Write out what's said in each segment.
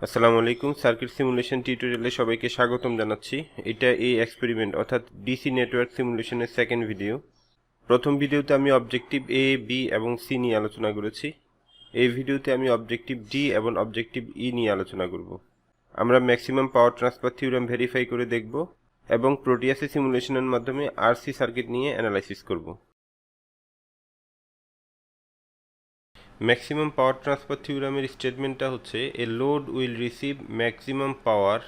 আসসালামু আলাইকুম। Circuit simulation টিউটোরিয়ালে সবাইকে স্বাগতম জানাচ্ছি। এটা এই এক্সপেরিমেন্ট অর্থাৎ ডিসি নেটওয়ার্ক সিমুলেশনের সেকেন্ড ভিডিও। প্রথম ভিডিওতে আমি অবজেক্টিভ এ, বি এবং সি নিয়ে আলোচনা করেছি। এই ভিডিওতে আমি অবজেক্টিভ ডি এবং অবজেক্টিভ ই নিয়ে আলোচনা করব। আমরা maximum power transfer theorem verify করে দেখব এবং প্রোটিয়াসে সিমুলেশনের মাধ্যমে আরসি সার্কিট নিয়ে অ্যানালাইসিস করব। ম্যাক্সিমাম পাওয়ার ট্রান্সফার থিওরেমের স্টেটমেন্টটা হচ্ছে a load will receive maximum power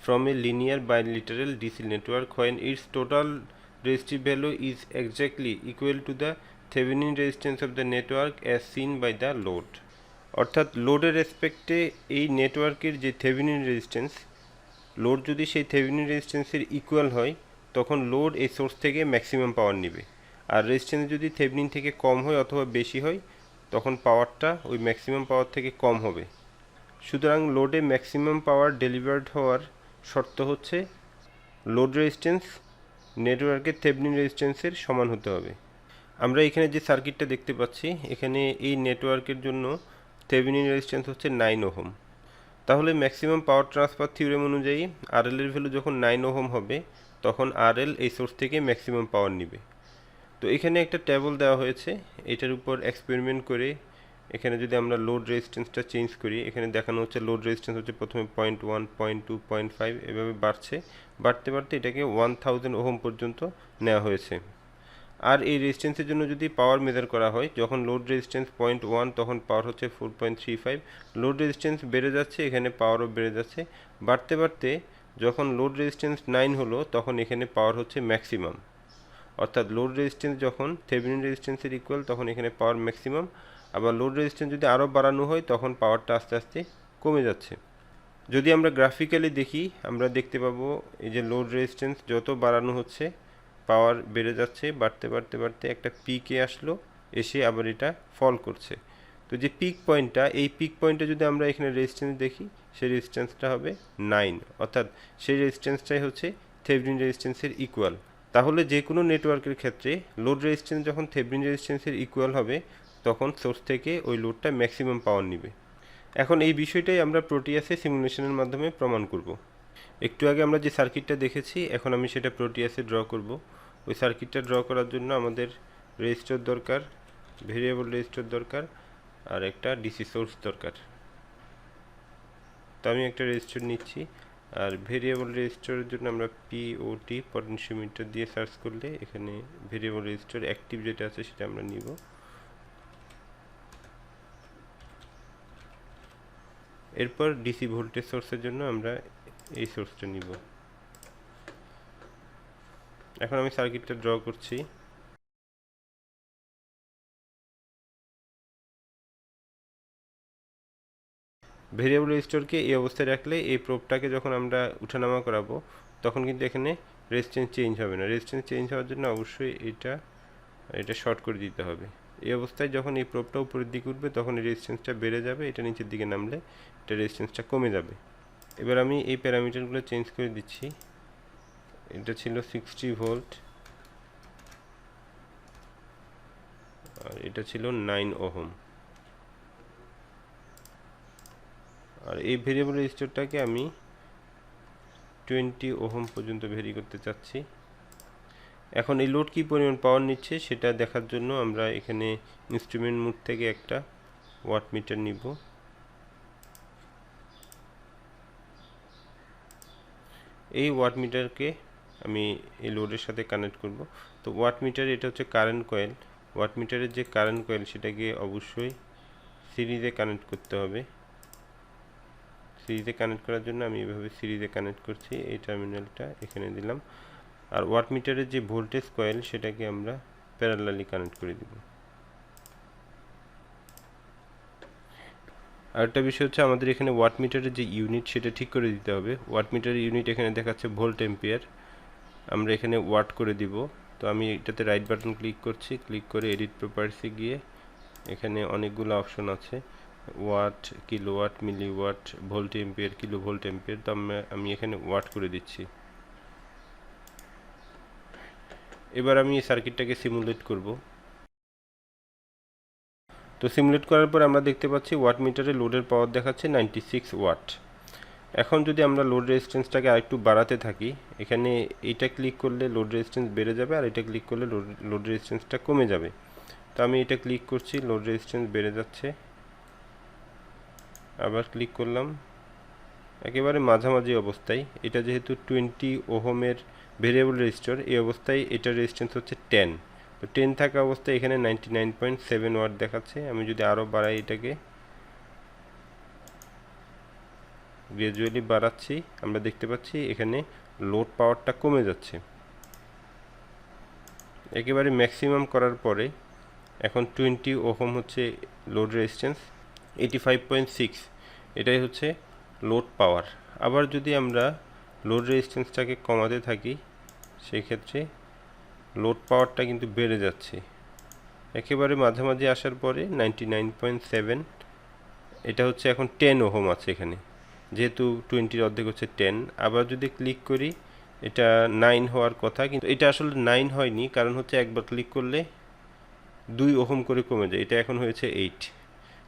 from a linear bilateral DC network when its total resistive value is exactly equal to the Thevenin resistance of the network as seen by the load. অর্থাৎ লোডের রেসপেক্টে এই নেটওয়ার্কের যে Thevenin resistance, load যদি সেই Thevenin রেজিস্ট্যান্সের equal হয় তখন লোড এই সোর্স থেকে ম্যাক্সিমাম পাওয়ার নেবে, আর রেজিস্ট্যান্স যদি থেভেনিন থেকে কম হয় অথবা বেশি হয় তখন পাওয়ারটা ওই ম্যাক্সিমাম পাওয়ার থেকে কম হবে। সুতরাং লোডে ম্যাক্সিমাম পাওয়ার ডেলিভার্ড হওয়ার শর্ত হচ্ছে লোড রেজিস্ট্যান্স নেটওয়ার্কের থেভেনিন রেজিস্ট্যান্সের সমান হতে হবে। আমরা এখানে যে সার্কিটটা দেখতে পাচ্ছি, এখানে এই নেটওয়ার্কের জন্য থেভেনিন রেজিস্ট্যান্স হচ্ছে 9 ওহম। তাহলে ম্যাক্সিমাম পাওয়ার ট্রান্সফার থিওরেম অনুযায়ী আরএল এর ভ্যালু যখন 9 ওহম হবে তখন আরএল এই সোর্স থেকে ম্যাক্সিমাম পাওয়ার নেবে। তো এখানে একটা টেবল দেওয়া হয়েছে, এটার উপর এক্সপেরিমেন্ট করে এখানে যদি আমরা লোড রেজিস্ট্যান্সটা চেঞ্জ করি, এখানে দেখানো হচ্ছে লোড রেজিস্ট্যান্স হচ্ছে প্রথমে 0.1, 0.2, 0.5 এভাবে বাড়তে বাড়তে এটাকে 1000 ওহম পর্যন্ত নেওয়া হয়েছে। আর এই রেজিস্ট্যান্সের জন্য যদি পাওয়ার মেজার করা হয়, যখন লোড রেজিস্ট্যান্স 0.1 তখন পাওয়ার হচ্ছে 4.35। লোড রেজিস্ট্যান্স বেড়ে যাচ্ছে, এখানে পাওয়ারও বেড়ে যাচ্ছে। বাড়তে বাড়তে যখন লোড রেজিস্ট্যান্স 9 হলো তখন এখানে পাওয়ার হচ্ছে ম্যাক্সিমাম। অর্থাৎ লোড রেজিস্ট্যান্স যখন থেভেনিন রেজিস্ট্যান্সের ইকুয়াল তখন এখানে পাওয়ার ম্যাক্সিমাম। আবার লোড রেজিস্ট্যান্স যদি আরও বাড়ানো হয় তখন পাওয়ারটা আস্তে আস্তে কমে যাচ্ছে। যদি আমরা গ্রাফিক্যালি দেখি, আমরা দেখতে পাবো এই যে লোড রেজিস্ট্যান্স যত বাড়ানো হচ্ছে পাওয়ার বেড়ে যাচ্ছে, বাড়তে বাড়তে বাড়তে একটা পিকে আসলো, এসে আবার এটা ফল করছে। তো যে পিক পয়েন্টটা, এই পিক পয়েন্টে যদি আমরা এখানে রেজিস্ট্যান্স দেখি, সেই রেজিস্ট্যান্সটা হবে 9, অর্থাৎ সেই রেজিস্ট্যান্সটাই হচ্ছে থেভেনিন রেজিস্ট্যান্সের ইকুয়াল। তাহলে যে কোনো নেটওয়ার্কের ক্ষেত্রে লোড রেজিস্ট্যান্স যখন থেভেনিন রেজিস্ট্যান্সের ইকুয়াল হবে তখন সোর্স থেকে ওই লোডটা ম্যাক্সিমাম পাওয়ার নেবে। এখন এই বিষয়টাই আমরা প্রোটিয়াসে সিমুলেশনের মাধ্যমে প্রমাণ করব। একটু আগে আমরা যে সার্কিটটা দেখেছি, এখন আমি সেটা প্রোটিয়াসে ড্র করব। ওই সার্কিটটা ড্র করার জন্য আমাদের রেজিস্টর দরকার, ভেরিয়েবল রেজিস্টর দরকার, আর একটা ডিসি সোর্স দরকার। তো আমি একটা রেজিস্টর নিচ্ছি, আর ভেরিয়েবল রেজিস্টরের জন্য আমরা পিওটি পটেনশিওমিটার দিয়ে সার্চ করলে এখানে ভেরিয়েবল রেজিস্টর অ্যাক্টিভ যেটা আছে সেটা আমরা নিব। এরপর ডিসি ভোল্টেজ সোর্সের জন্য আমরা এই সোর্সটা নিব। এখন আমি সার্কিটটা ড্র করছি। ভেরিয়েবল রেজিস্টরকে এই অবস্থায় রাখলে এই প্রোবটাকে যখন আমরা উঠানামা করাবো তখন কিন্তু এখানে রেজিস্ট্যান্স চেঞ্জ হবে না। রেজিস্ট্যান্স চেঞ্জ হওয়ার জন্য অবশ্যই এটা শর্ট করে দিতে হবে। এই অবস্থায় যখন এই প্রোবটা উপরের দিকে উঠবে তখন এই রেজিস্ট্যান্সটা বেড়ে যাবে, এটা নিচের দিকে নামলে এটা রেজিস্ট্যান্সটা কমে যাবে। এবার আমি এই প্যারামিটারগুলো চেঞ্জ করে দিচ্ছি। এটা ছিল 60 ভোল্ট আর এটা ছিল 9 ওহম। আর এই ভেরিয়েবল রেজিস্টরটাকে আমি 20 ওহম পর্যন্ত ভেরি করতে চাচ্ছি। এখন এই লোড কী পরিমাণ পাওয়ার নিচ্ছে সেটা দেখার জন্য আমরা এখানে ইনস্ট্রুমেন্ট মোড থেকে একটা ওয়াট মিটার নিব। এই ওয়াট মিটারকে আমি এই লোডের সাথে কানেক্ট করব। তো ওয়াট মিটার এটা হচ্ছে কারেন্ট কয়েল। ওয়াট মিটারের যে কারেন্ট কয়েল সেটাকে অবশ্যই সিরিজে কানেক্ট করতে হবে। সিরিজে কানেক্ট করার জন্য আমি এভাবে সিরিজে কানেক্ট করছি, এই টার্মিনালটা এখানে দিলাম। আর ওয়াট মিটারের যে ভোল্টেজ কয়েল সেটাকে আমরা প্যারালালি কানেক্ট করে দিব। আরেকটা বিষয় হচ্ছে আমাদের এখানে ওয়াট মিটারের যে ইউনিট সেটা ঠিক করে দিতে হবে। ওয়াট মিটারের ইউনিট এখানে দেখাচ্ছে ভোল্ট এম্পিয়ার, আমরা এখানে ওয়াট করে দিব। তো আমি এটাতে রাইট বাটন ক্লিক করছি, ক্লিক করে এডিট প্রপার্টিসে গিয়ে এখানে অনেকগুলো অপশন আছে, watt, kilowatt, milliwatt, volt ampere, kilo volt ampere. তো আমি এখানে ওয়াট করে দিচ্ছি। এবার আমি এই সার্কিটটাকে সিমুলেট করব। তো সিমুলেট করার পর আমরা দেখতে পাচ্ছি ওয়াট মিটারে লোডের পাওয়ার দেখাচ্ছে 96 ওয়াট। এখন যদি আমরা লোড রেজিস্ট্যান্সটাকে আরেকটু বাড়াতে থাকি, এখানে এটা ক্লিক করলে লোড রেজিস্ট্যান্স বেড়ে যাবে, আর এটা ক্লিক করলে লোড রেজিস্ট্যান্সটা কমে যাবে। তো আমি এটা ক্লিক করছি, লোড রেজিস্ট্যান্স বেড়ে যাচ্ছে, আবার ক্লিক করলাম, একেবারে মাঝামাঝি অবস্থায়। এটা যেহেতু 20 ওহমের ভেরিয়েবল রেজিস্টর, এই অবস্থায় এটার রেজিস্ট্যান্স হচ্ছে 10। তো 10 থাকা অবস্থায় এখানে 99.7 ওয়াট দেখাচ্ছে। আমি যদি আরও বাড়াই, এটাকে গ্রাজুয়ালি বাড়াচ্ছি, আমরা দেখতে পাচ্ছি এখানে লোড পাওয়ারটা কমে যাচ্ছে। একেবারে ম্যাক্সিমাম করার পরে এখন 20 ওহম হচ্ছে লোড রেজিস্ট্যান্স, 85.6 এটাই হচ্ছে লোড পাওয়ার। আবার যদি আমরা লোড রেজিস্ট্যান্সটাকে কমাতে থাকি, সেই ক্ষেত্রে লোড পাওয়ারটা কিন্তু বেড়ে যাচ্ছে। একেবারে মাঝামাঝি আসার পরে 99.7, এটা হচ্ছে এখন 10 ওহম আছে এখানে, যেহেতু 20-র অর্ধেক হচ্ছে 10। আবার যদি ক্লিক করি, এটা 9 হওয়ার কথা, কিন্তু এটা আসলে 9 হয়নি, কারণ হচ্ছে একবার ক্লিক করলে 2 ওহম করে কমে যায়, এটা এখন হয়েছে 8।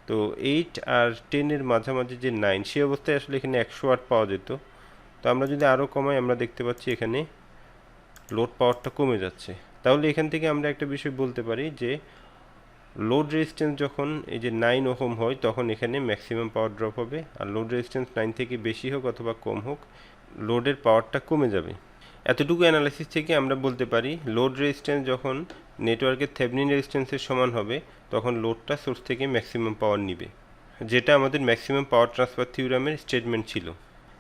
তো 8 আর 10-এর মাঝামাঝি যে 9, সেই অবস্থায় আসলে এখানে 100 ওয়াট পাওয়া যেত। তো আমরা যদি আরও কমাই, আমরা দেখতে পাচ্ছি এখানে লোড পাওয়ারটা কমে যাচ্ছে। তাহলে এখান থেকে আমরা একটা বিষয় বলতে পারি যে লোড রেজিস্ট্যান্স যখন এই যে 9 ওহম হয়, তখন এখানে ম্যাক্সিমাম পাওয়ার ড্রপ হবে, আর লোড রেজিস্ট্যান্স 9 থেকে বেশি হোক অথবা কম হোক, লোডের পাওয়ারটা কমে যাবে। এতটুকু অ্যানালাইসিস থেকে আমরা বলতে পারি লোড রেজিস্ট্যান্স যখন নেটওয়ার্কের থেভেনিন রেজিস্ট্যান্সের সমান হবে, তখন লোডটা সোর্স থেকে ম্যাক্সিমাম পাওয়ার নিবে, যেটা আমাদের ম্যাক্সিমাম পাওয়ার ট্রান্সফার থিওরামের স্টেটমেন্ট ছিল।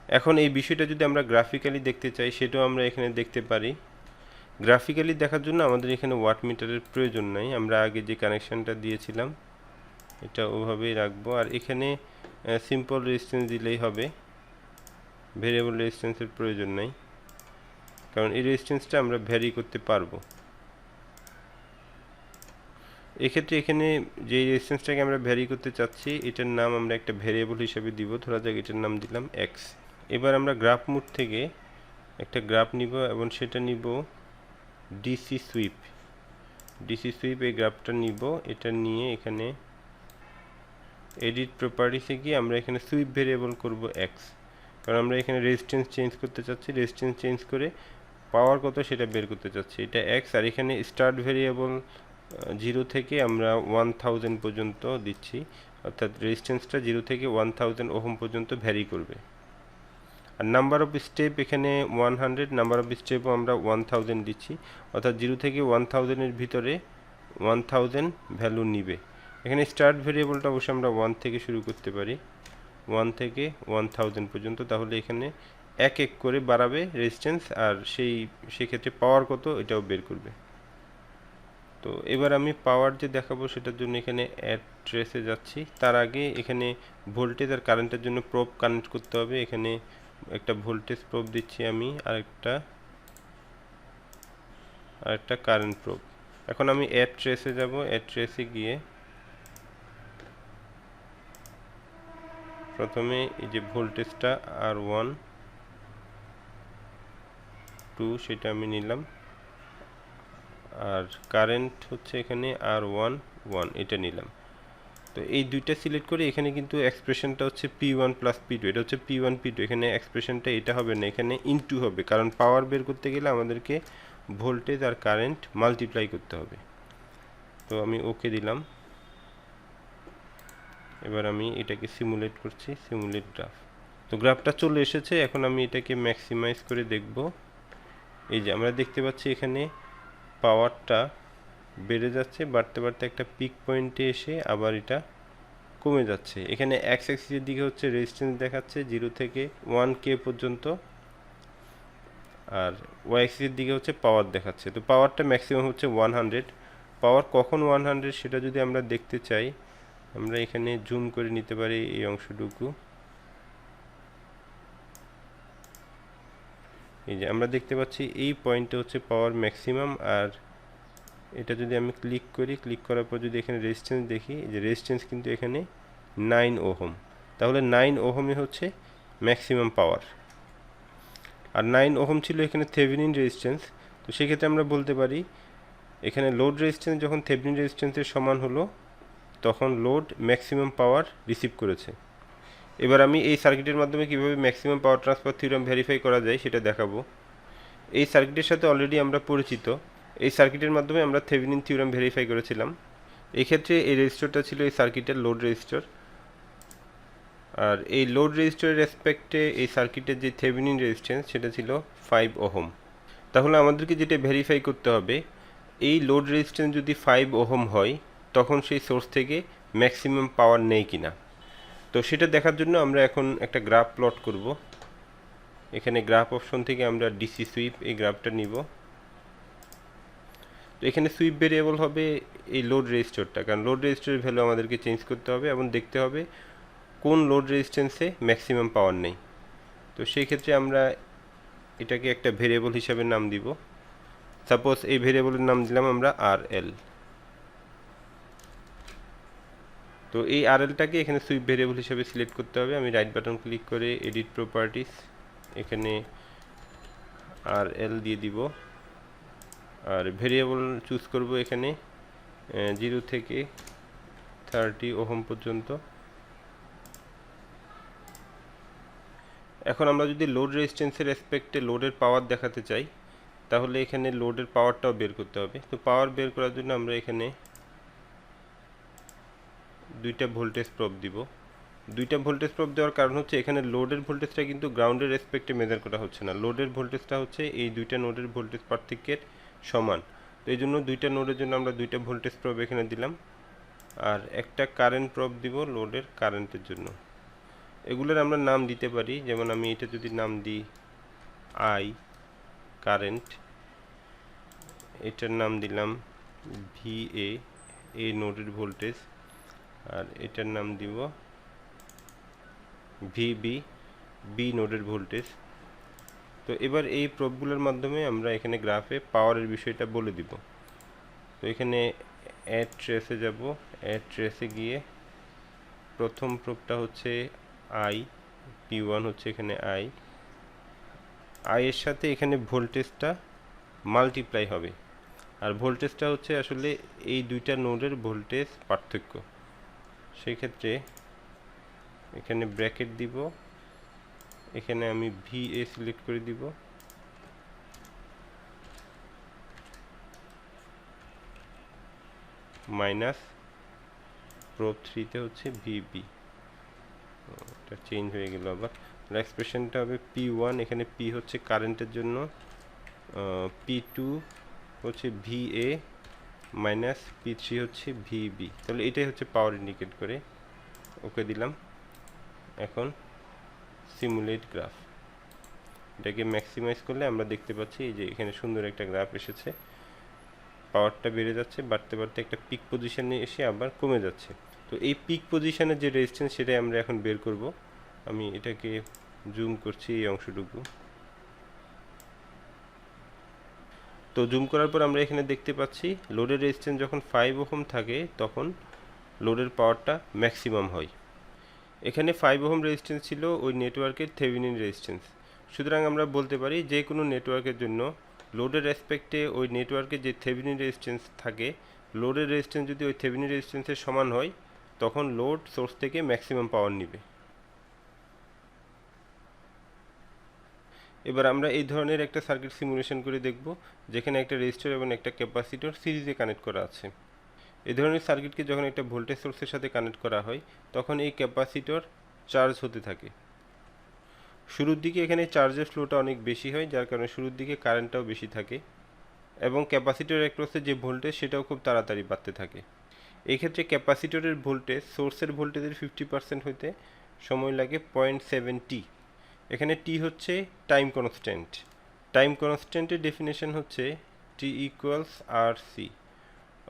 এখন এই বিষয়টা যদি আমরা গ্রাফিক্যালি দেখতে চাই, সেটাও আমরা এখানে দেখতে পারি। গ্রাফিক্যালি দেখার জন্য আমাদের এখানে ওয়াট মিটারের প্রয়োজন নাই, আমরা আগে যে কানেকশানটা দিয়েছিলাম এটা ওভাবেই রাখবো। আর এখানে সিম্পল রেজিস্ট্যান্স দিলেই হবে, ভেরিয়েবল রেজিস্ট্যান্সের প্রয়োজন নাই, কারণ এই রেজিস্ট্যান্সটা আমরা ভ্যারি করতে পারবো। এক্ষেত্রে এখানে যে রেজিস্ট্যান্সটাকে আমরা ভ্যারি করতে চাচ্ছি, এটার নাম আমরা একটা ভেরিয়েবল হিসেবে দিব, ধরা যাক এটার নাম দিলাম এক্স। এবার আমরা গ্রাফ মোড থেকে একটা গ্রাফ নিব এবং সেটা নিব ডিসি সুইপ। এই গ্রাফটা নিব, এটা নিয়ে এখানে এডিট প্রপার্টিসে গিয়ে আমরা এখানে সুইপ ভেরিয়েবল করব এক্স, কারণ আমরা এখানে রেজিস্ট্যান্স চেঞ্জ করতে চাচ্ছি। রেজিস্ট্যান্স চেঞ্জ করে পাওয়ার কত সেটা বের করতে চাচ্ছি, এটা এক্স। আর এখানে স্টার্ট ভেরিয়েবল 0 থেকে আমরা 1000 পর্যন্ত দিচ্ছি, অর্থাৎ রেজিস্ট্যান্সটা 0 থেকে 1000 ওহম পর্যন্ত ভ্যারি করবে। আর নাম্বার অফ স্টেপ এখানে 100, নাম্বার অফ স্টেপও আমরা 1000 দিচ্ছি, অর্থাৎ 0 থেকে 1000-এর ভিতরে 1000 ভ্যালু নিবে। এখানে স্টার্ট ভেরিয়েবলটা অবশ্যই আমরা 1 থেকে শুরু করতে পারি, 1 থেকে 1000 পর্যন্ত। তাহলে এখানে এক এক করে বাড়াবে রেজিস্ট্যান্স, আর সেক্ষেত্রে পাওয়ার কত এটাও বের করবে। তো এবার আমি পাওয়ার যে দেখাবো সেটার জন্য এখানে অ্যাড্রেসে যাচ্ছি। তার আগে এখানে ভোল্টেজ আর কারেন্টের জন্য প্রোব কানেক্ট করতে হবে। এখানে একটা ভোল্টেজ প্রোব দিচ্ছি আমি, আরেকটা কারেন্ট প্রোব। এখন আমি অ্যাড্রেসে যাব, অ্যাড্রেসে গিয়ে প্রথমে এই যে ভোল্টেজটা R1 2 সেটা আমি নিলাম, আর কারেন্ট হচ্ছে এখানে R1 1 এটা নিলাম। তো এই দুইটা সিলেক্ট করে এখানে কিন্তু এক্সপ্রেশনটা হচ্ছে P1 প্লাস P2, এটা হচ্ছে P1 P2। এখানে এক্সপ্রেশনটা এটা হবে না, এখানে ইনটু হবে, কারণ পাওয়ার বের করতে গেলে আমাদেরকে ভোল্টেজ আর কারেন্ট মাল্টিপ্লাই করতে হবে। তো আমি ওকে দিলাম। এবার আমি এটাকে সিমুলেট করছি, সিমুলেট গ্রাফ। তো গ্রাফটা চলে এসেছে, এখন আমি এটাকে ম্যাক্সিমাইজ করে দেখব। এই যে আমরা দেখতে পাচ্ছি এখানে পাওয়ারটা বেড়ে যাচ্ছে, বাড়তে বাড়তে একটা পিক পয়েন্টে এসে আবার এটা কমে যাচ্ছে। এখানে এক্স অ্যাক্সিসের দিকে হচ্ছে রেজিস্ট্যান্স দেখাচ্ছে 0 থেকে 1K পর্যন্ত, আর ওয়াই অ্যাক্সিসের দিকে হচ্ছে পাওয়ার দেখাচ্ছে। তো পাওয়ারটা ম্যাক্সিমাম হচ্ছে 100। পাওয়ার কখন 100 সেটা যদি আমরা দেখতে চাই, আমরা এখানে জুম করে নিতে পারি এই অংশটুকু। এই যে আমরা দেখতে পাচ্ছি এই পয়েন্টে হচ্ছে পাওয়ার ম্যাক্সিমাম। আর এটা যদি আমি ক্লিক করি, ক্লিক করার পর যদি এখানে রেজিস্ট্যান্স দেখি, যে রেজিস্ট্যান্স কিন্তু এখানে 9 ওহম। তাহলে 9 ওহমই হচ্ছে ম্যাক্সিমাম পাওয়ার, আর 9 ওহম ছিল এখানে থেভেনিন রেজিস্ট্যান্স। তো সেক্ষেত্রে আমরা বলতে পারি এখানে লোড রেজিস্ট্যান্স যখন থেভেনিন রেজিস্ট্যান্সের সমান হলো, তখন লোড ম্যাক্সিমাম পাওয়ার রিসিভ করেছে। এবার আমি এই সার্কিটের মাধ্যমে কীভাবে maximum power transfer theorem verify করা যায় সেটা দেখাবো। এই সার্কিটের সাথে অলরেডি আমরা পরিচিত। এই সার্কিটের মাধ্যমে আমরা থেভেনিন থিওরেম ভেরিফাই করেছিলাম। এক্ষেত্রে এই রেজিস্টরটা ছিল এই সার্কিটের লোড রেজিস্টর, আর এই লোড রেজিস্টরের রেসপেক্টে এই সার্কিটের যে থেভেনিন রেজিস্ট্যান্স সেটা ছিল 5 ওহম। তাহলে আমাদেরকে যেটা ভেরিফাই করতে হবে, এই লোড রেজিস্ট্যান্স যদি 5 ওহম হয় তখন সেই সোর্স থেকে ম্যাক্সিমাম পাওয়ার নেই কিনা। তো সেটা দেখার জন্য আমরা এখন একটা গ্রাফ প্লট করব। এখানে গ্রাফ অপশন থেকে আমরা ডিসি সুইপ এই গ্রাফটা নিব। তো এখানে সুইপ ভেরিয়েবল হবে এই লোড রেজিস্টরটা, কারণ লোড রেজিস্টরের ভ্যালু আমাদেরকে চেঞ্জ করতে হবে এবং দেখতে হবে কোন লোড রেজিস্ট্যান্সে ম্যাক্সিমাম পাওয়ার নেই। তো সেই ক্ষেত্রে আমরা এটাকে একটা ভেরিয়েবল হিসাবে নাম দিব। সাপোজ এই ভেরিয়েবলের নাম দিলাম আমরা RL। তো এই RLটাকে এখানে সুইপ ভেরিয়েবল হিসাবে সিলেক্ট করতে হবে। আমি রাইট বাটন ক্লিক করে এডিট প্রপার্টিস, এখানে RL দিয়ে দিব, আর ভেরিয়েবল চুজ করব এখানে 0 থেকে 30 ওহম পর্যন্ত। এখন আমরা যদি লোড রেজিস্ট্যান্সের রেসপেক্টে লোডের পাওয়ার দেখাতে চাই তাহলে এখানে লোডের পাওয়ারটাও বের করতে হবে। তো পাওয়ার বের করার জন্য আমরা এখানে দুইটা ভোল্টেজ প্রব দিব। দুইটা ভোল্টেজ প্রব দেওয়ার কারণ হচ্ছে এখানে লোডের ভোল্টেজটা কিন্তু গ্রাউন্ডের রেসপেক্টে মেজার করা হচ্ছে না, লোডের ভোল্টেজটা হচ্ছে এই দুইটা নোডের ভোল্টেজ পার্থক্যের সমান। তো এই জন্য দুইটা নোডের জন্য আমরা দুইটা ভোল্টেজ প্রব এখানে দিলাম, আর একটা কারেন্ট প্রব দিব লোডের কারেন্টের জন্য। এগুলোর আমরা নাম দিতে পারি, যেমন আমি এটা যদি নাম দিই I কারেন্ট, এটার নাম দিলাম VA এই নোডের ভোল্টেজ, আর এটার নাম দিব VB বি নোডের ভোল্টেজ। তো এবার এই প্রবগুলোর মাধ্যমে আমরা এখানে গ্রাফে পাওয়ারের বিষয়টা বলে দিব। তো এখানে অ্যাড ট্রেসে যাব, অ্যাড ট্রেসে গিয়ে প্রথম প্রবটা হচ্ছে I, P1 হচ্ছে এখানে I এর সাথে এখানে ভোল্টেজটা মাল্টিপ্লাই হবে, আর ভোল্টেজটা হচ্ছে আসলে এই দুইটা নোডের ভোল্টেজ পার্থক্য। সেই ক্ষেত্রে এখানে ব্র্যাকেট দিব, এখানে আমি VA সিলেক্ট করে দিব, মাইনাস প্রব 3 তে হচ্ছে VB। এটা চেঞ্জ হয়ে গেল আবার। এক্সপ্রেশনটা হবে P1, এখানে P হচ্ছে কারেন্টের জন্য, P2 হচ্ছে VA মাইনাস P3 হচ্ছে VB। তাহলে এটাই হচ্ছে পাওয়ার ইন্ডিকেট করে। ওকে দিলাম। এখন সিমুলেট গ্রাফ, এটাকে ম্যাক্সিমাইজ করলে আমরা দেখতে পাচ্ছি এই যে এখানে সুন্দর একটা গ্রাফ এসেছে। পাওয়ারটা বেড়ে যাচ্ছে, বাড়তে বাড়তে একটা পিক পজিশনে এসে আবার কমে যাচ্ছে। তো এই পিক পজিশনের যে রেজিস্ট্যান্স সেটাই আমরা এখন বের করব। আমি এটাকে জুম করছি এই অংশটুকু। তো জুম করার পর আমরা এখানে দেখতে পাচ্ছি লোডের রেজিস্ট্যান্স যখন 5 ওহম থাকে তখন লোডের পাওয়ারটা ম্যাক্সিমাম হয়। এখানে 5 ওহম রেজিস্ট্যান্স ছিল ওই নেটওয়ার্কের থেভেনিন রেজিস্ট্যান্স। সুতরাং আমরা বলতে পারি যে কোনো নেটওয়ার্কের জন্য লোডের রেসপেক্টে ওই নেটওয়ার্কের যে থেভেনিন রেজিস্ট্যান্স থাকে, লোডের রেজিস্ট্যান্স যদি ওই থেভেনিন রেজিস্ট্যান্সের সমান হয় তখন লোড সোর্স থেকে ম্যাক্সিমাম পাওয়ার নেবে। এবার আমরা এই ধরনের একটা সার্কিট সিমুলেশন করে দেখব যেখানে একটা রেজিস্টর এবং একটা ক্যাপাসিটর সিরিজে কানেক্ট করা আছে। এই ধরনের সার্কিটকে যখন একটা ভোল্টেজ সোর্সের সাথে কানেক্ট করা হয় তখন এই ক্যাপাসিটর চার্জ হতে থাকে। শুরুর দিকে এখানে চার্জের ফ্লোটা অনেক বেশি হয়, যার কারণে শুরুর দিকে কারেন্টটাও বেশি থাকে এবং ক্যাপাসিটর অ্যাক্রসে যে ভোল্টেজ সেটাও খুব তাড়াতাড়ি বাড়তে থাকে। এই ক্ষেত্রে ক্যাপাসিটরের ভোল্টেজ সোর্সের ভোল্টেজের 50% হইতে সময় লাগে 0.7 t। এখানে টি হচ্ছে টাইম কনস্ট্যান্ট। টাইম কনস্ট্যান্টের ডেফিনেশন হচ্ছে T ইকুয়ালস RC,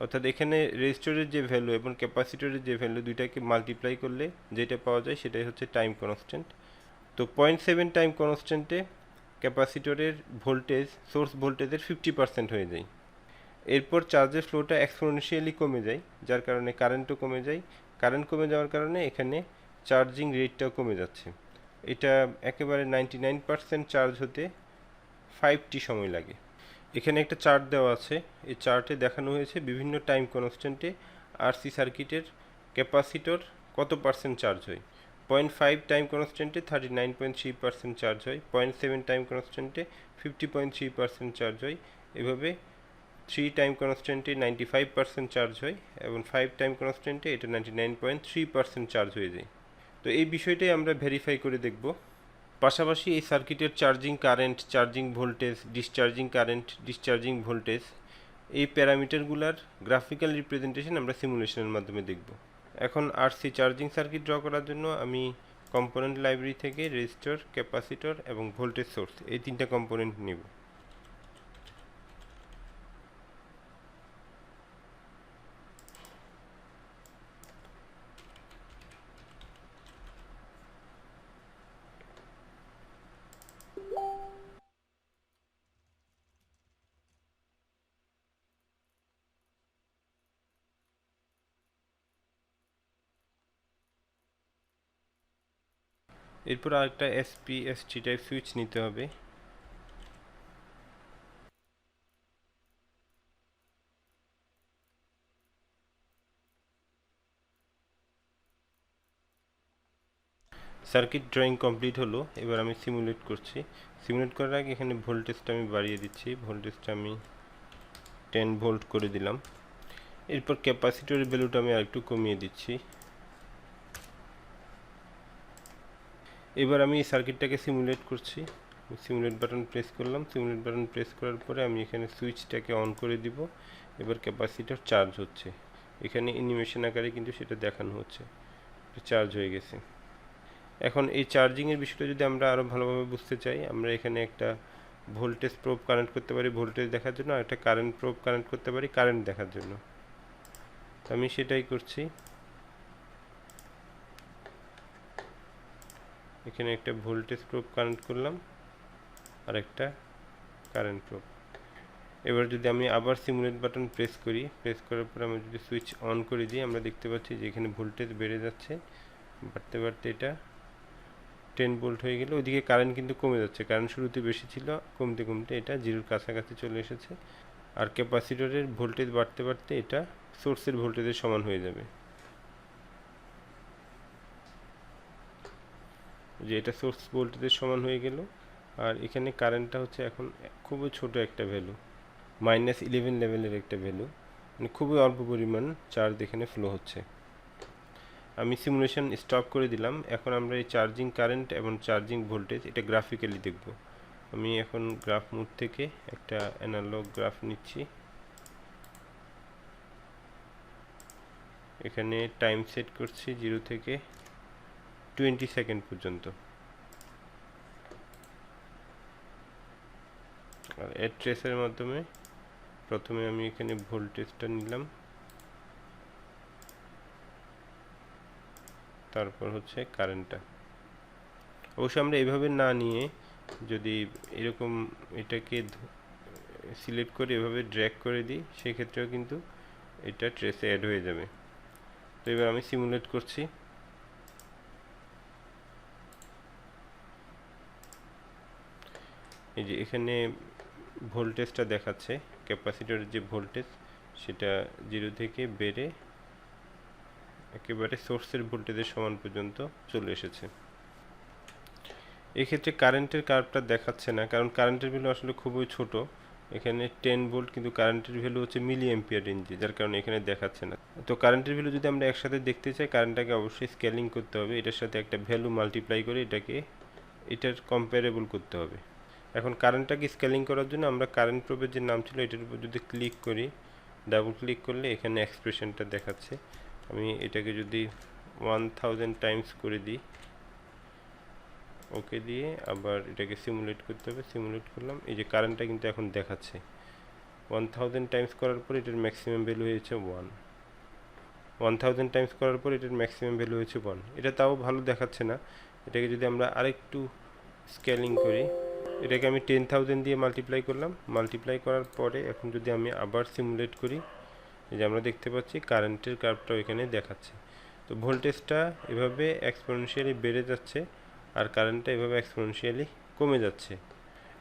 অর্থাৎ এখানে রেজিস্টরের যে ভ্যালু এবং ক্যাপাসিটরের যে ভ্যালু দুইটাকে মাল্টিপ্লাই করলে যেটা পাওয়া যায় সেটাই হচ্ছে টাইম কনস্ট্যান্ট। তো 0.7 টাইম কনস্ট্যান্টে ক্যাপাসিটরের ভোল্টেজ সোর্স ভোল্টেজের 50% হয়ে যায়। এরপর চার্জের ফ্লোটা এক্সপোনেনশিয়ালি কমে যায়, যার কারণে কারেন্টও কমে যায়। কারেন্ট কমে যাওয়ার কারণে এখানে চার্জিং রেটটাও কমে যাচ্ছে। এটা একেবারে 99% চার্জ হতে 5t সময় লাগে। এখানে একটা চার্ট দেওয়া আছে, এই চার্টে দেখানো হয়েছে বিভিন্ন টাইম কনস্ট্যান্টে RC সার্কিটের ক্যাপাসিটর কত পার্সেন্ট চার্জ হয়। 0.5 টাইম কনস্ট্যান্টে 39.3% চার্জ হয়, 0.7 টাইম কনস্ট্যান্টে 50.3% চার্জ হয়, এভাবে 3 টাইম কনস্ট্যান্টে 95% চার্জ হয় এবং 5 টাইম কনস্ট্যান্টে এটা 99.3% চার্জ হয়ে যায়। তো এই বিষয়টাই আমরা ভেরিফাই করে দেখব। পাশাপাশি এই সার্কিটের charging current, charging voltage, discharging current, discharging voltage, এই প্যারামিটারগুলোর গ্রাফিক্যাল রিপ্রেজেন্টেশন আমরা সিমুলেশনের মাধ্যমে দেখব। এখন আরসি চার্জিং সার্কিট ড্র করার জন্য আমি কম্পোনেন্ট লাইব্রেরি থেকে রেজিস্টর, ক্যাপাসিটর এবং ভোল্টেজ সোর্স এই তিনটা কম্পোনেন্ট নেব। এরপর আরেকটা এসপি/এসটি টাইপ সুইচ নিতে হবে। সার্কিট ড্রয়িং কমপ্লিট হলো, এবার আমি সিমুলেট করছি। সিমুলেট করার আগে এখানে ভোল্টেজটা আমি বাড়িয়ে দিচ্ছি, ভোল্টেজটা আমি 10 ভোল্ট করে দিলাম। এরপর ক্যাপাসিটরের ভ্যালুটা আমি আরেকটু কমিয়ে দিচ্ছি। এবার আমি এই সার্কিটটাকে সিমুলেট করছি। সিমুলেট বাটন প্রেস করলাম, সিমুলেট বাটন প্রেস করার পরে আমি এখানে সুইচটাকে অন করে দিব। এবার ক্যাপাসিটর চার্জ হচ্ছে, এখানে অ্যানিমেশন আকারে কিন্তু সেটা দেখানো হচ্ছে, চার্জ হয়ে গেছে। এখন এই চার্জিংয়ের বিষয়টা যদি আমরা আরও ভালোভাবে বুঝতে চাই, আমরা এখানে একটা ভোল্টেজ প্রোব কানেক্ট করতে পারি ভোল্টেজ দেখার জন্য, আর একটা কারেন্ট প্রোব কানেক্ট করতে পারি কারেন্ট দেখার জন্য। তো আমি সেটাই করছি। এখানে একটা ভোল্টেজ প্রোব কানেক্ট করলাম আর একটা কারেন্ট প্রোব। এবার যদি আমি আবার সিমুলেট বাটন প্রেস করি, প্রেস করার পর আমি যদি সুইচ অন করে দিই, আমরা দেখতে পাচ্ছি যে এখানে ভোল্টেজ বেড়ে যাচ্ছে, বাড়তে বাড়তে এটা 10 ভোল্ট হয়ে গেল। ওইদিকে কারেন্ট কিন্তু কমে যাচ্ছে, কারেন্ট শুরুতে বেশি ছিল, কমতে কমতে এটা জিরোর কাছাকাছি চলে এসেছে। আর ক্যাপাসিটরের ভোল্টেজ বাড়তে বাড়তে এটা সোর্সের ভোল্টেজের সমান হয়ে যাবে, যে এটা সোর্স ভোল্টেজের সমান হয়ে গেল। আর এখানে কারেন্টটা হচ্ছে এখন খুবই ছোট একটা ভ্যালু, -11 লেভেলের একটা ভ্যালু, মানে খুবই অল্প পরিমাণ চার্জ এখানে ফ্লো হচ্ছে। আমি সিমুলেশন স্টপ করে দিলাম। এখন আমরা এই চার্জিং কারেন্ট এবং চার্জিং ভোল্টেজ এটা গ্রাফিক্যালি দেখব। আমি এখন গ্রাফ মোড থেকে একটা অ্যানালগ গ্রাফ নিচ্ছি। এখানে টাইম সেট করছি 0 থেকে 20 সেকেন্ড পর্যন্ত। আর এর ট্রেসের মাধ্যমে প্রথমে আমি এখানে ভোল্টেজটা নিলাম, তারপর হচ্ছে কারেন্টটা। অবশ্যই আমরা এইভাবে না নিয়ে যদি এরকম এটাকে সিলেক্ট করে এভাবে ড্র্যাগ করে দিই, সেক্ষেত্রেও কিন্তু এটা ট্রেসে অ্যাড হয়ে যাবে। তো এবার আমি সিমুলেট করছি। এই যে এখানে ভোল্টেজটা দেখাচ্ছে, ক্যাপাসিটরের যে ভোল্টেজ সেটা 0 থেকে বেড়ে একেবারে সোর্সের ভোল্টেজের সমান পর্যন্ত চলে এসেছে। এক্ষেত্রে কারেন্টের কার্ভটা দেখাচ্ছে না, কারণ কারেন্টের ভ্যালু আসলে খুবই ছোট। এখানে 10 ভোল্ট, কিন্তু কারেন্টের ভ্যালু হচ্ছে মিলি অ্যাম্পিয়ার রেঞ্জে, যার কারণে এখানে দেখাচ্ছে না। তো কারেন্টের ভ্যালু যদি আমরা একসাথে দেখতে চাই, কারেন্টটাকে অবশ্যই স্কেলিং করতে হবে, এটার সাথে একটা ভ্যালু মাল্টিপ্লাই করে এটার কম্পারেবল করতে হবে। এখন কারেন্টটাকে স্কেলিং করার জন্য আমরা কারেন্ট প্রোবের যে নাম ছিল এটার উপর যদি ক্লিক করি, ডাবল ক্লিক করলে এখানে এক্সপ্রেশনটা দেখাচ্ছে। আমি এটাকে যদি 1000 টাইমস করে দিই, ওকে দিয়ে আবার এটাকে সিমুলেট করতে হবে, সিমুলেট করলাম। এই যে কারেন্টটা কিন্তু এখন দেখাচ্ছে 1000 টাইমস করার পর এটার ম্যাক্সিমাম ভ্যালু হয়েছে 1। 1000 টাইমস করার পর এটার ম্যাক্সিমাম ভ্যালু হয়েছে 1। এটা তাও ভালো দেখাচ্ছে না। এটাকে যদি আমরা আরেকটু স্কেলিং করি, এটাকে আমি 10,000 দিয়ে মাল্টিপ্লাই করলাম, মাল্টিপ্লাই করার পরে এখন যদি আমি আবার সিমুলেট করি, এই যে আমরা দেখতে পাচ্ছি কারেন্টের কার্ভটাও এখানে দেখাচ্ছে। তো ভোল্টেজটা এভাবে এক্সপোনেনশিয়ালি বেড়ে যাচ্ছে আর কারেন্টটা এভাবে এক্সপোনেনশিয়ালি কমে যাচ্ছে,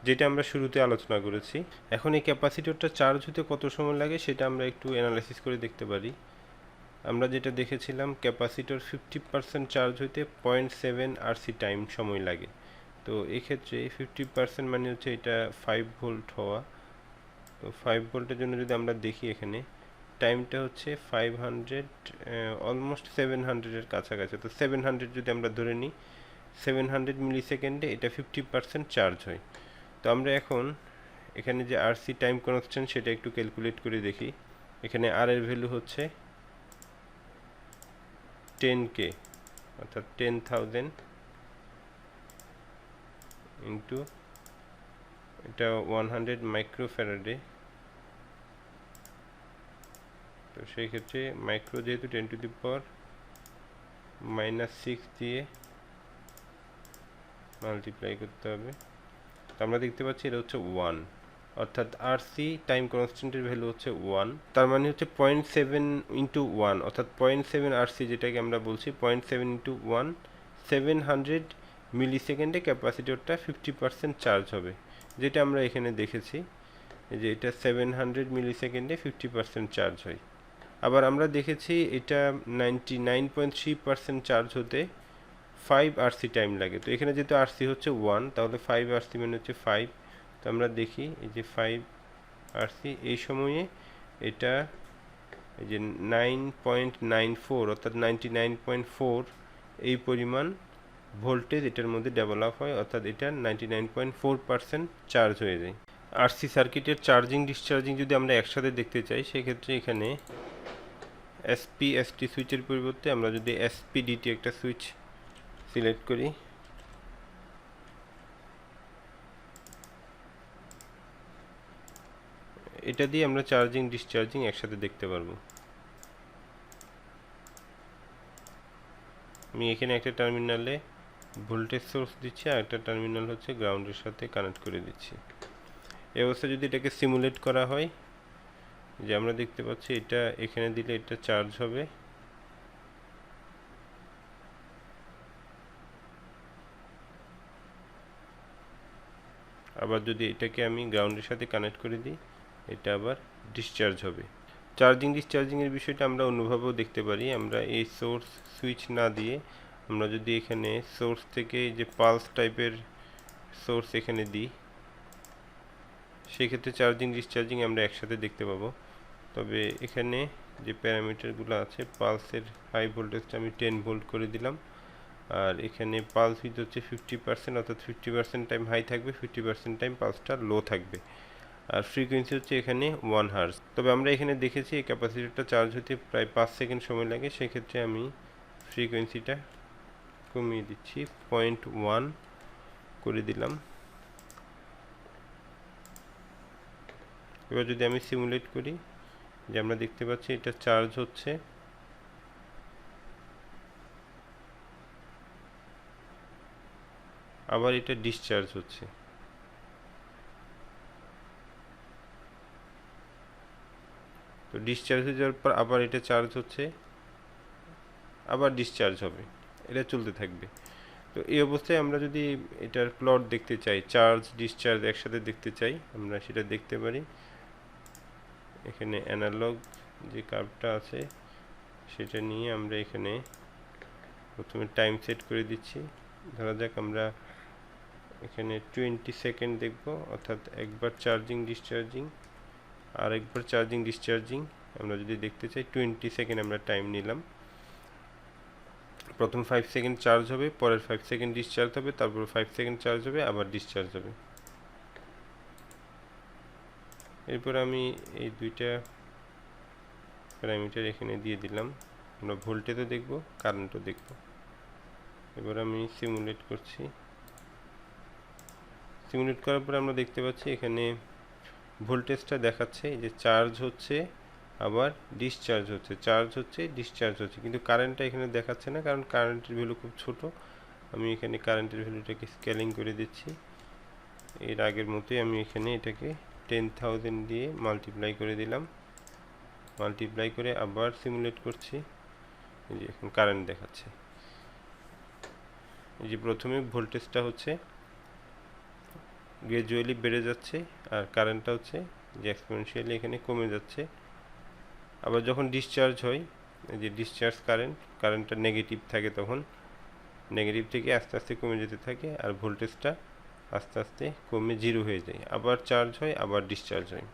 যেটা আমরা শুরুতে আলোচনা করেছি। এখন এই ক্যাপাসিটরটা চার্জ হতে কত সময় লাগে সেটা আমরা একটু অ্যানালাইসিস করে দেখতে পারি। আমরা যেটা দেখেছিলাম ক্যাপাসিটর 50% চার্জ হইতে 0.7 আরসি টাইম সময় লাগে। তো এক্ষেত্রে 50% মানে হচ্ছে এটা 5 ভোল্ট হওয়া। তো 5 ভোল্টের জন্য যদি আমরা দেখি এখানে টাইমটা হচ্ছে 500 অলমোস্ট 700 এর কাছাকাছি। তো 700 যদি আমরা ধরে নিই 700 মিলি সেকেন্ডে এটা 50% চার্জ হয়। তো আমরা এখন এখানে যে আরসি টাইম কনস্ট্যান্ট সেটা একটু ক্যালকুলেট করে দেখি। এখানে আর এর ভ্যালু হচ্ছে 10K অর্থাৎ 10,000 ইন্টু এটা 100 মাইক্রোফ্যারাডে। তো সেই ক্ষেত্রে মাইক্রো যেহেতু 10⁻⁻6 দিয়ে মাল্টিপ্লাই করতে হবে। তো আমরা দেখতে পাচ্ছি এটা হচ্ছে 1, অর্থাৎ আরসি টাইম কনস্ট্যান্টের ভ্যালু হচ্ছে 1। তার মানে হচ্ছে 0.7 ইন্টু 1 অর্থাৎ 0.7 আরসি, যেটাকে আমরা বলছি 0.7 ইন্টু 1, 700 মিলি সেকেন্ডে ক্যাপাসিটরটা 50% চার্জ হবে, যেটা আমরা এখানে দেখেছি যে এটা 700 মিলি সেকেন্ডে 50% চার্জ হয়। আবার আমরা দেখেছি এটা 99.3% চার্জ হতে 5 আরসি টাইম লাগে। তো এখানে যেহেতু আরসি হচ্ছে 1, তাহলে 5 আরসি মানে হচ্ছে 5। তো আমরা দেখি এই যে 5 আরসি এই সময়ে এটা এই যে 9.94 অর্থাৎ 99.4 এই পরিমাণ ভোল্টেজ এটার মধ্যে ডেভেলপ হয়, অর্থাৎ এটা 99.4% চার্জ হয়ে যায়। আরসি সার্কিটের চার্জিং ডিসচার্জিং যদি আমরা একসাথে দেখতে চাই সেক্ষেত্রে এখানে এসপি/এসটি সুইচের পরিবর্তে আমরা যদি এসপি/ডিটি একটা সুইচ সিলেক্ট করি, এটা দিয়ে আমরা চার্জিং ডিসচার্জিং একসাথে দেখতে পারবো। আমি এখানে একটা টার্মিনালে ভোল্টেজ সোর্স দিচ্ছি আর একটা টার্মিনাল হচ্ছে গ্রাউন্ডের সাথে কানেক্ট করে দিচ্ছি। এই অবস্থায় যদি এটাকে সিমুলেট করা হয়, যে আমরা দেখতে পাচ্ছি এটা এখানে দিলে এটা চার্জ হবে, আবার যদি এটাকে আমি গ্রাউন্ডের সাথে কানেক্ট করে দিই এটা আবার ডিসচার্জ হবে। চার্জিং ডিসচার্জিংয়ের বিষয়টা আমরা অন্যভাবেও দেখতে পারি। আমরা এই সোর্স সুইচ না দিয়ে আমরা যদি এখানে সোর্স থেকে যে পালস টাইপের সোর্স এখানে দিই, সেক্ষেত্রে চার্জিং ডিসচার্জিং আমরা একসাথে দেখতে পাবো। তবে এখানে যে প্যারামিটারগুলো আছে, পালসের হাই ভোল্টেজটা আমি 10 ভোল্ট করে দিলাম, আর এখানে পালস উইথ হচ্ছে 50%, অর্থাৎ 50% টাইম হাই থাকবে, 50% টাইম পালসটা লো থাকবে, আর ফ্রিকোয়েন্সি হচ্ছে এখানে 1 হার্জ। তবে আমরা এখানে দেখেছি এই ক্যাপাসিটরটা চার্জ হতে প্রায় 5 সেকেন্ড সময় লাগে, সেক্ষেত্রে আমি ফ্রিকোয়েন্সিটা কমিয়ে দিচ্ছি, 0.1 করে দিলাম। এবার যদি আমি সিমুলেট করি, যে আমরা দেখতে পাচ্ছি এটা চার্জ হচ্ছে, আবার এটা ডিসচার্জ হচ্ছে। তো ডিসচার্জ হয়ে যাওয়ার পর আবার এটা চার্জ হচ্ছে, আবার ডিসচার্জ হবে, এটা চলতে থাকবে। তো এই অবস্থায় আমরা যদি এটার প্লট দেখতে চাই, চার্জ ডিসচার্জ একসাথে দেখতে চাই, আমরা সেটা দেখতে পারি। এখানে অ্যানালগ যে কার্ভটা আছে সেটা নিয়ে আমরা এখানে প্রথমে টাইম সেট করে দিচ্ছি। ধরা যাক আমরা এখানে 20 সেকেন্ড দেখব, অর্থাৎ একবার চার্জিং ডিসচার্জিং আর একবার চার্জিং ডিসচার্জিং আমরা যদি দেখতে চাই 20 সেকেন্ড আমরা টাইম নিলাম। প্রথম 5 সেকেন্ড চার্জ হবে, পরের 5 সেকেন্ড ডিসচার্জ হবে, তারপর 5 সেকেন্ড চার্জ হবে, আবার ডিসচার্জ হবে। এরপর আমি এই দুইটা প্যারামিটার এখানে দিয়ে দিলাম, আমরা ভোল্টেজও দেখব, কারেন্টও দেখব। এবার আমি সিমুলেট করছি। সিমুলেট করার পর আমরা দেখতে পাচ্ছি এখানে ভোল্টেজটা দেখাচ্ছে যে চার্জ হচ্ছে আবার ডিসচার্জ হচ্ছে, চার্জ হচ্ছে ডিসচার্জ হচ্ছে, কিন্তু কারেন্টটা এখানে দেখাচ্ছে না, কারণ কারেন্টের ভ্যালু খুব ছোট। আমি এখানে কারেন্টের ভ্যালুটাকে স্কেলিং করে দিচ্ছি। এর আগের মতোই আমি এখানে এটাকে 10,000 দিয়ে মাল্টিপ্লাই করে দিলাম, মাল্টিপ্লাই করে আবার সিমুলেট করছি। এই যে এখন কারেন্ট দেখাচ্ছে। এই যে প্রথমে ভোল্টেজটা হচ্ছে গ্র্যাজুয়ালি বেড়ে যাচ্ছে, আর কারেন্টটা হচ্ছে যে এক্সপোনেনশিয়ালি এখানে কমে যাচ্ছে। আবার যখন ডিসচার্জ হয় এই যে ডিসচার্জ কারেন্টটা নেগেটিভ থাকে, তখন নেগেটিভ থেকে আস্তে আস্তে কমে যেতে থাকে আর ভোল্টেজটা আস্তে আস্তে কমে জিরো হয়ে যায়, আবার চার্জ হয় আবার ডিসচার্জ হয়।